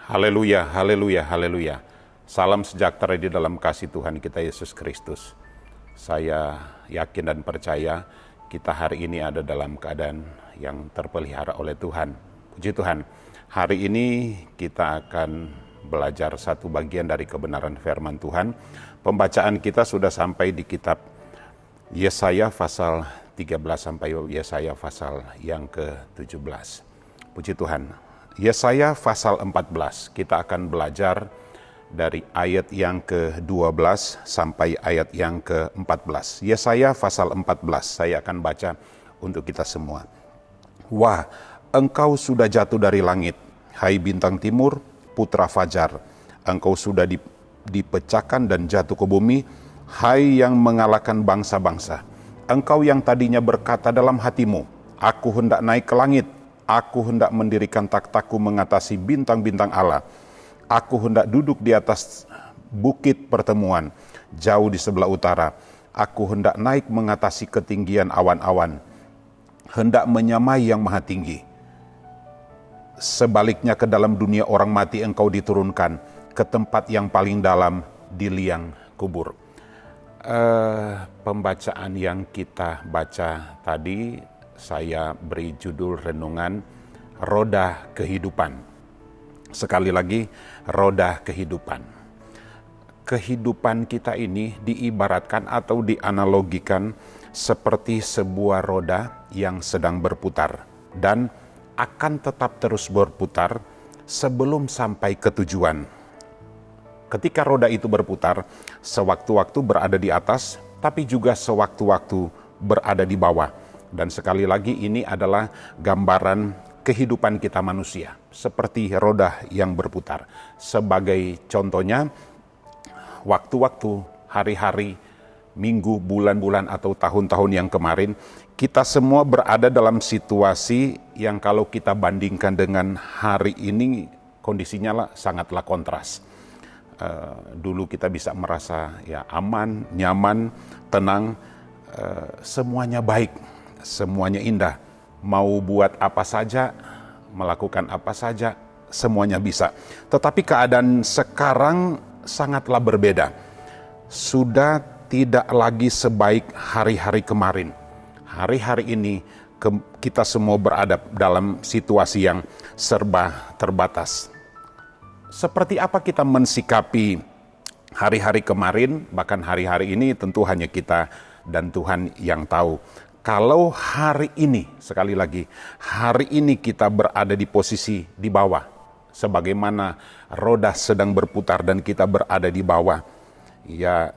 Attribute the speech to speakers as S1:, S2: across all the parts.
S1: Haleluya, haleluya, haleluya. Salam sejahtera di dalam kasih Tuhan kita Yesus Kristus. Saya yakin dan percaya kita hari ini ada dalam keadaan yang terpelihara oleh Tuhan. Puji Tuhan, hari ini kita akan belajar satu bagian dari kebenaran firman Tuhan. Pembacaan kita sudah sampai di kitab Yesaya pasal 13 sampai Yesaya pasal yang ke-17. Puji Tuhan. Yesaya pasal 14, kita akan belajar dari ayat yang ke-12 sampai ayat yang ke-14. Yesaya pasal 14, saya akan baca untuk kita semua. Wah, engkau sudah jatuh dari langit, hai bintang timur, putra fajar. Engkau sudah dipecahkan dan jatuh ke bumi, hai yang mengalahkan bangsa-bangsa. Engkau yang tadinya berkata dalam hatimu, aku hendak naik ke langit, aku hendak mendirikan takhtaku mengatasi bintang-bintang Allah. Aku hendak duduk di atas bukit pertemuan, jauh di sebelah utara. Aku hendak naik mengatasi ketinggian awan-awan, hendak menyamai yang maha tinggi. Sebaliknya ke dalam dunia orang mati engkau diturunkan, ke tempat yang paling dalam di liang kubur. Pembacaan yang kita baca tadi, saya beri judul renungan Roda Kehidupan. Sekali lagi, roda kehidupan. Kehidupan kita ini diibaratkan atau dianalogikan seperti sebuah roda yang sedang berputar dan akan tetap terus berputar sebelum sampai ke tujuan. Ketika roda itu berputar, sewaktu-waktu berada di atas, tapi juga sewaktu-waktu berada di bawah. Dan sekali lagi ini adalah gambaran kehidupan kita manusia, seperti roda yang berputar. Sebagai contohnya, waktu-waktu, hari-hari, minggu, bulan-bulan, atau tahun-tahun yang kemarin, kita semua berada dalam situasi yang kalau kita bandingkan dengan hari ini, kondisinya sangatlah kontras. Dulu kita bisa merasa ya aman, nyaman, tenang, semuanya baik. Semuanya indah, mau buat apa saja, melakukan apa saja, semuanya bisa. Tetapi keadaan sekarang sangatlah berbeda. Sudah tidak lagi sebaik hari-hari kemarin. Hari-hari ini kita semua berada dalam situasi yang serba terbatas. Seperti apa kita mensikapi hari-hari kemarin, bahkan hari-hari ini tentu hanya kita dan Tuhan yang tahu. Kalau hari ini, sekali lagi, hari ini kita berada di posisi di bawah, sebagaimana roda sedang berputar dan kita berada di bawah, ya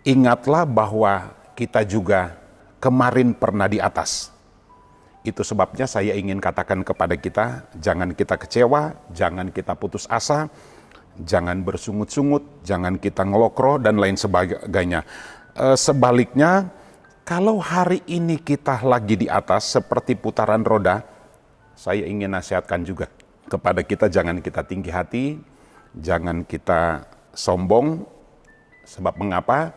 S1: ingatlah bahwa kita juga kemarin pernah di atas. Itu sebabnya saya ingin katakan kepada kita, jangan kita kecewa, jangan kita putus asa, jangan bersungut-sungut, jangan kita ngelokro dan lain sebagainya. Sebaliknya, kalau hari ini kita lagi di atas seperti putaran roda, saya ingin nasihatkan juga kepada kita, jangan kita tinggi hati, jangan kita sombong. Sebab mengapa?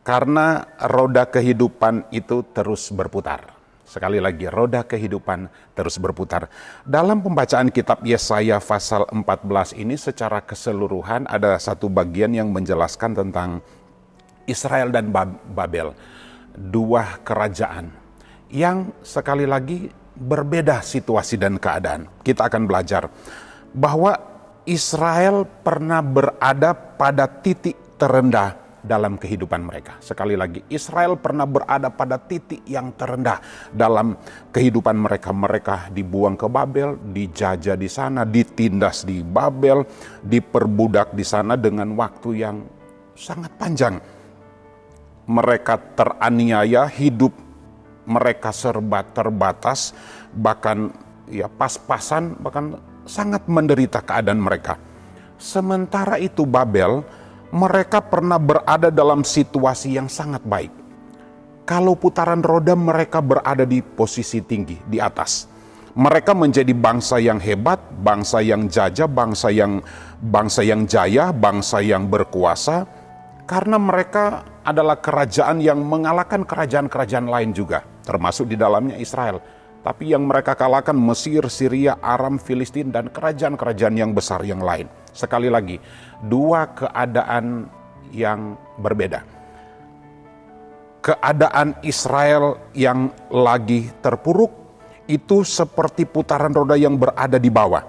S1: Karena roda kehidupan itu terus berputar. Sekali lagi, roda kehidupan terus berputar. Dalam pembacaan kitab Yesaya pasal 14 ini secara keseluruhan ada satu bagian yang menjelaskan tentang Israel dan Babel. Dua kerajaan yang sekali lagi berbeda situasi dan keadaan. Kita akan belajar bahwa Israel pernah berada pada titik terendah dalam kehidupan mereka. Sekali lagi, Israel pernah berada pada titik yang terendah dalam kehidupan mereka. Mereka dibuang ke Babel, dijajah di sana, ditindas di Babel, diperbudak di sana dengan waktu yang sangat panjang. Mereka teraniaya, hidup mereka serba terbatas, bahkan ya pas-pasan, bahkan sangat menderita keadaan mereka. Sementara itu Babel, mereka pernah berada dalam situasi yang sangat baik. Kalau putaran roda mereka berada di posisi tinggi, di atas. Mereka menjadi bangsa yang hebat, bangsa yang jajah, bangsa yang jaya, bangsa yang berkuasa, karena mereka adalah kerajaan yang mengalahkan kerajaan-kerajaan lain juga, termasuk di dalamnya Israel. Tapi yang mereka kalahkan Mesir, Syria, Aram, Filistin, dan kerajaan-kerajaan yang besar yang lain. Sekali lagi, dua keadaan yang berbeda. Keadaan Israel yang lagi terpuruk itu seperti putaran roda yang berada di bawah.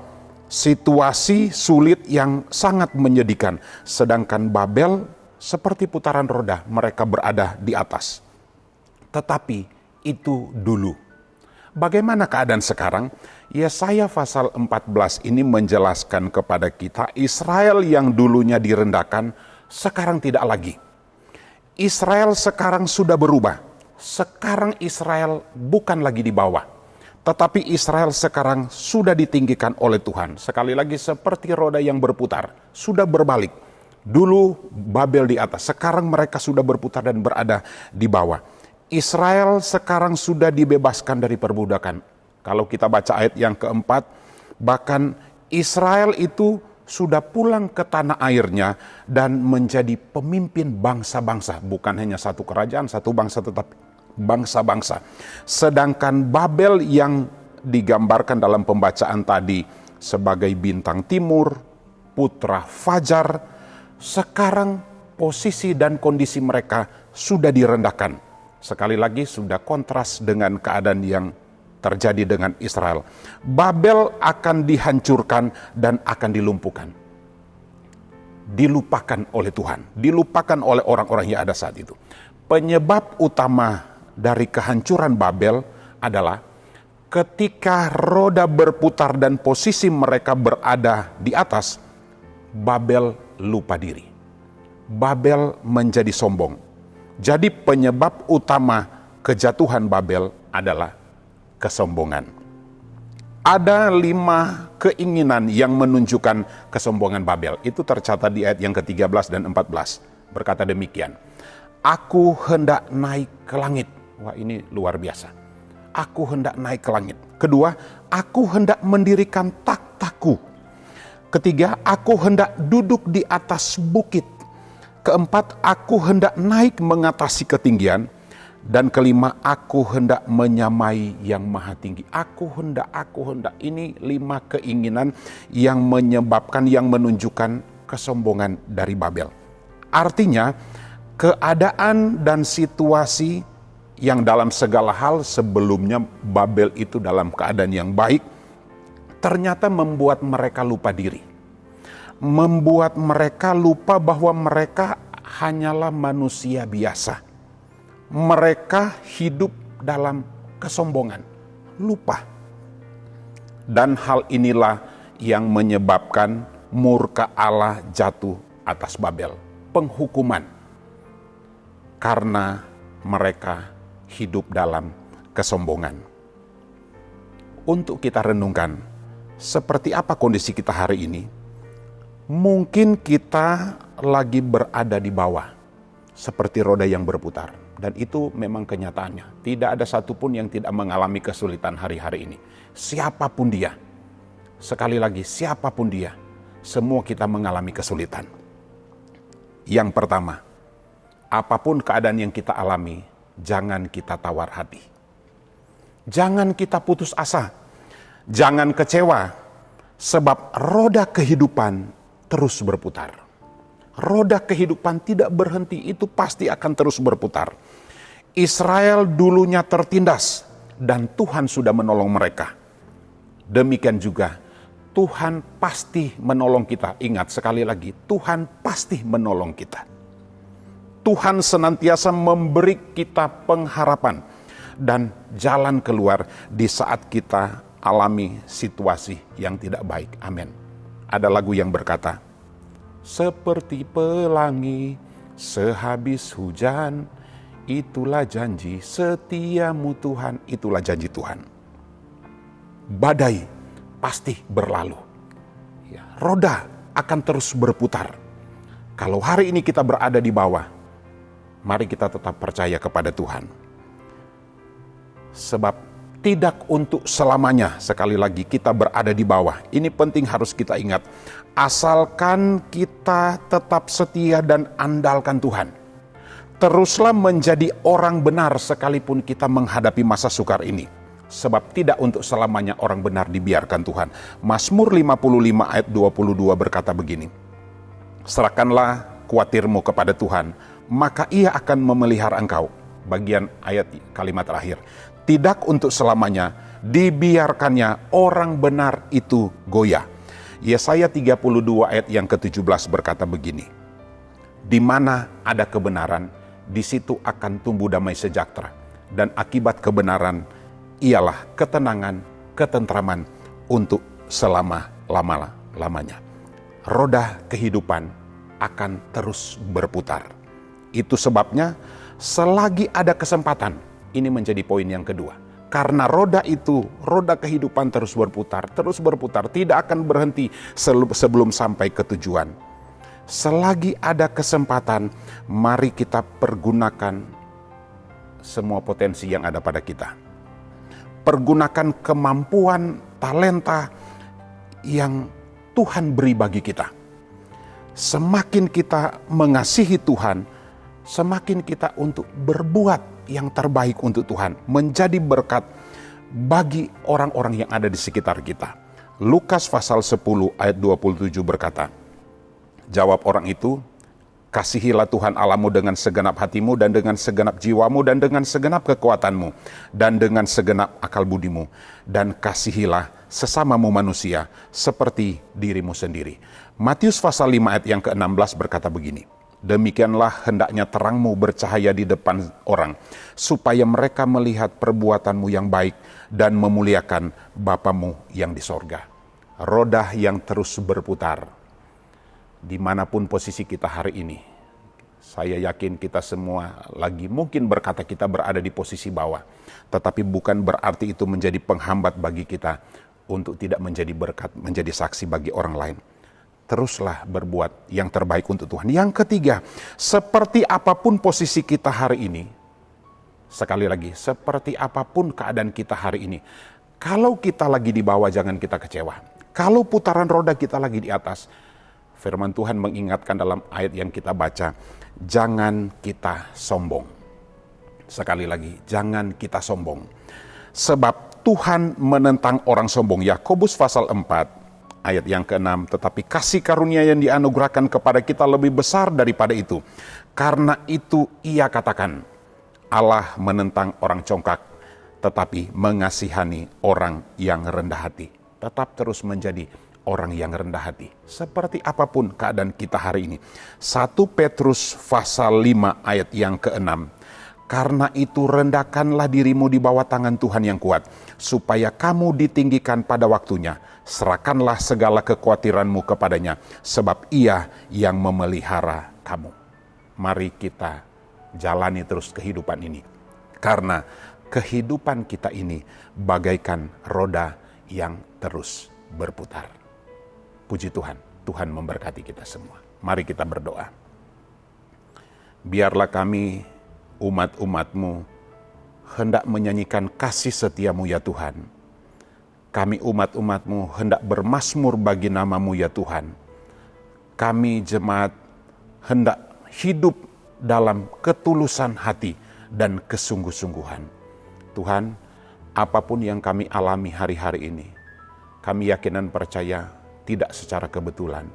S1: Situasi sulit yang sangat menyedihkan. Sedangkan Babel seperti putaran roda, mereka berada di atas. Tetapi itu dulu. Bagaimana keadaan sekarang? Yesaya pasal 14 ini menjelaskan kepada kita Israel yang dulunya direndahkan sekarang tidak lagi. Israel sekarang sudah berubah. Sekarang Israel bukan lagi di bawah. Tetapi Israel sekarang sudah ditinggikan oleh Tuhan. Sekali lagi seperti roda yang berputar. Sudah berbalik. Dulu Babel di atas. Sekarang mereka sudah berputar dan berada di bawah. Israel sekarang sudah dibebaskan dari perbudakan. Kalau kita baca ayat yang keempat, bahkan Israel itu sudah pulang ke tanah airnya dan menjadi pemimpin bangsa-bangsa. Bukan hanya satu kerajaan, satu bangsa, tetapi bangsa-bangsa. Sedangkan Babel yang digambarkan dalam pembacaan tadi sebagai bintang timur, putra fajar, sekarang posisi dan kondisi mereka sudah direndahkan. Sekali lagi sudah kontras dengan keadaan yang terjadi dengan Israel. Babel akan dihancurkan dan akan dilumpuhkan. Dilupakan oleh Tuhan. Dilupakan oleh orang-orang yang ada saat itu. Penyebab utama dari kehancuran Babel adalah ketika roda berputar dan posisi mereka berada di atas, Babel lupa diri. Babel menjadi sombong. Jadi penyebab utama kejatuhan Babel adalah kesombongan. Ada 5 keinginan yang menunjukkan kesombongan Babel. Itu tercatat di ayat yang ke-13 dan 14. Berkata demikian, aku hendak naik ke langit. Wah, ini luar biasa. Aku hendak naik ke langit. Kedua, aku hendak mendirikan takhtaku. Ketiga, aku hendak duduk di atas bukit. Keempat, aku hendak naik mengatasi ketinggian. Dan kelima, aku hendak menyamai yang maha tinggi. Aku hendak. Ini 5 keinginan yang menyebabkan, yang menunjukkan kesombongan dari Babel. Artinya, keadaan dan situasi yang dalam segala hal sebelumnya Babel itu dalam keadaan yang baik, ternyata membuat mereka lupa diri. Membuat mereka lupa bahwa mereka hanyalah manusia biasa. Mereka hidup dalam kesombongan, lupa. Dan hal inilah yang menyebabkan murka Allah jatuh atas Babel. Penghukuman. Karena mereka hidup dalam kesombongan. Untuk kita renungkan, seperti apa kondisi kita hari ini? Mungkin kita lagi berada di bawah, seperti roda yang berputar. Dan itu memang kenyataannya. Tidak ada satupun yang tidak mengalami kesulitan hari-hari ini. Siapapun dia. Sekali lagi, siapapun dia. Semua kita mengalami kesulitan. Yang pertama, apapun keadaan yang kita alami, jangan kita tawar hati. Jangan kita putus asa. Jangan kecewa. Sebab roda kehidupan terus berputar. Roda kehidupan tidak berhenti, itu pasti akan terus berputar. Israel dulunya tertindas dan Tuhan sudah menolong mereka. Demikian juga Tuhan pasti menolong kita. Ingat sekali lagi, Tuhan pasti menolong kita. Tuhan senantiasa memberi kita pengharapan dan jalan keluar di saat kita alami situasi yang tidak baik. Amin. Ada lagu yang berkata, seperti pelangi sehabis hujan, itulah janji setiamu Tuhan, itulah janji Tuhan. Badai pasti berlalu. Roda akan terus berputar. Kalau hari ini kita berada di bawah, mari kita tetap percaya kepada Tuhan. Sebab tidak untuk selamanya, sekali lagi, kita berada di bawah. Ini penting harus kita ingat. Asalkan kita tetap setia dan andalkan Tuhan. Teruslah menjadi orang benar sekalipun kita menghadapi masa sukar ini. sebab tidak untuk selamanya orang benar dibiarkan Tuhan. Mazmur 55 ayat 22 berkata begini, serahkanlah khawatirmu kepada Tuhan, maka ia akan memelihara engkau. Bagian ayat kalimat terakhir, tidak untuk selamanya dibiarkannya orang benar itu goyah. Yesaya 32 ayat yang ke-17 berkata begini, di mana ada kebenaran, di situ akan tumbuh damai sejahtera, dan akibat kebenaran ialah ketenangan, ketentraman untuk selama-lamanya. Roda kehidupan akan terus berputar. Itu sebabnya selagi ada kesempatan, ini menjadi poin yang kedua. Karena roda kehidupan terus berputar, tidak akan berhenti sebelum sampai ke tujuan. Selagi ada kesempatan, mari kita pergunakan semua potensi yang ada pada kita. Pergunakan kemampuan, talenta yang Tuhan beri bagi kita. Semakin kita mengasihi Tuhan, semakin kita untuk berbuat yang terbaik untuk Tuhan, menjadi berkat bagi orang-orang yang ada di sekitar kita. Lukas pasal 10 ayat 27 berkata, jawab orang itu, kasihilah Tuhan Allahmu dengan segenap hatimu dan dengan segenap jiwamu dan dengan segenap kekuatanmu dan dengan segenap akal budimu, dan kasihilah sesamamu manusia seperti dirimu sendiri. Matius pasal 5 ayat yang ke-16 berkata begini, demikianlah hendaknya terangmu bercahaya di depan orang, supaya mereka melihat perbuatanmu yang baik dan memuliakan Bapamu yang di sorga. Roda yang terus berputar. Dimanapun posisi kita hari ini, saya yakin kita semua lagi mungkin berkata kita berada di posisi bawah, tetapi bukan berarti itu menjadi penghambat bagi kita untuk tidak menjadi berkat, menjadi saksi bagi orang lain. Teruslah berbuat yang terbaik untuk Tuhan. Yang ketiga, seperti apapun posisi kita hari ini, sekali lagi, seperti apapun keadaan kita hari ini, kalau kita lagi di bawah jangan kita kecewa. Kalau putaran roda kita lagi di atas, firman Tuhan mengingatkan dalam ayat yang kita baca, jangan kita sombong. Sekali lagi, jangan kita sombong. Sebab Tuhan menentang orang sombong. Yakobus pasal 4 ayat yang ke-6, tetapi kasih karunia yang dianugerahkan kepada kita lebih besar daripada itu. Karena itu ia katakan, Allah menentang orang congkak, tetapi mengasihani orang yang rendah hati. Tetap terus menjadi orang yang rendah hati. Seperti apapun keadaan kita hari ini. 1 Petrus pasal 5 ayat yang ke-6. Karena itu rendahkanlah dirimu di bawah tangan Tuhan yang kuat, supaya kamu ditinggikan pada waktunya. Serahkanlah segala kekhawatiranmu kepadanya, sebab ia yang memelihara kamu. Mari kita jalani terus kehidupan ini. Karena kehidupan kita ini bagaikan roda yang terus berputar. Puji Tuhan, Tuhan memberkati kita semua. Mari kita berdoa. Biarlah kami umat-umat-Mu hendak menyanyikan kasih setia-Mu ya Tuhan. Kami umat-umat-Mu hendak bermazmur bagi nama-Mu ya Tuhan. Kami jemaat hendak hidup dalam ketulusan hati dan kesungguh-sungguhan. Tuhan, apapun yang kami alami hari-hari ini, kami yakin dan percaya tidak secara kebetulan.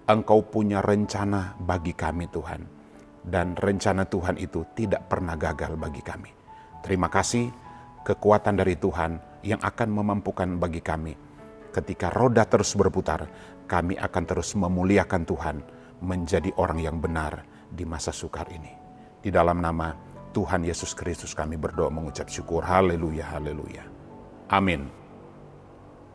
S1: Engkau punya rencana bagi kami Tuhan. Dan rencana Tuhan itu tidak pernah gagal bagi kami. Terima kasih, kekuatan dari Tuhan yang akan memampukan bagi kami. Ketika roda terus berputar, kami akan terus memuliakan Tuhan, menjadi orang yang benar di masa sukar ini. Di dalam nama Tuhan Yesus Kristus kami berdoa mengucap syukur. Haleluya, haleluya. Amin.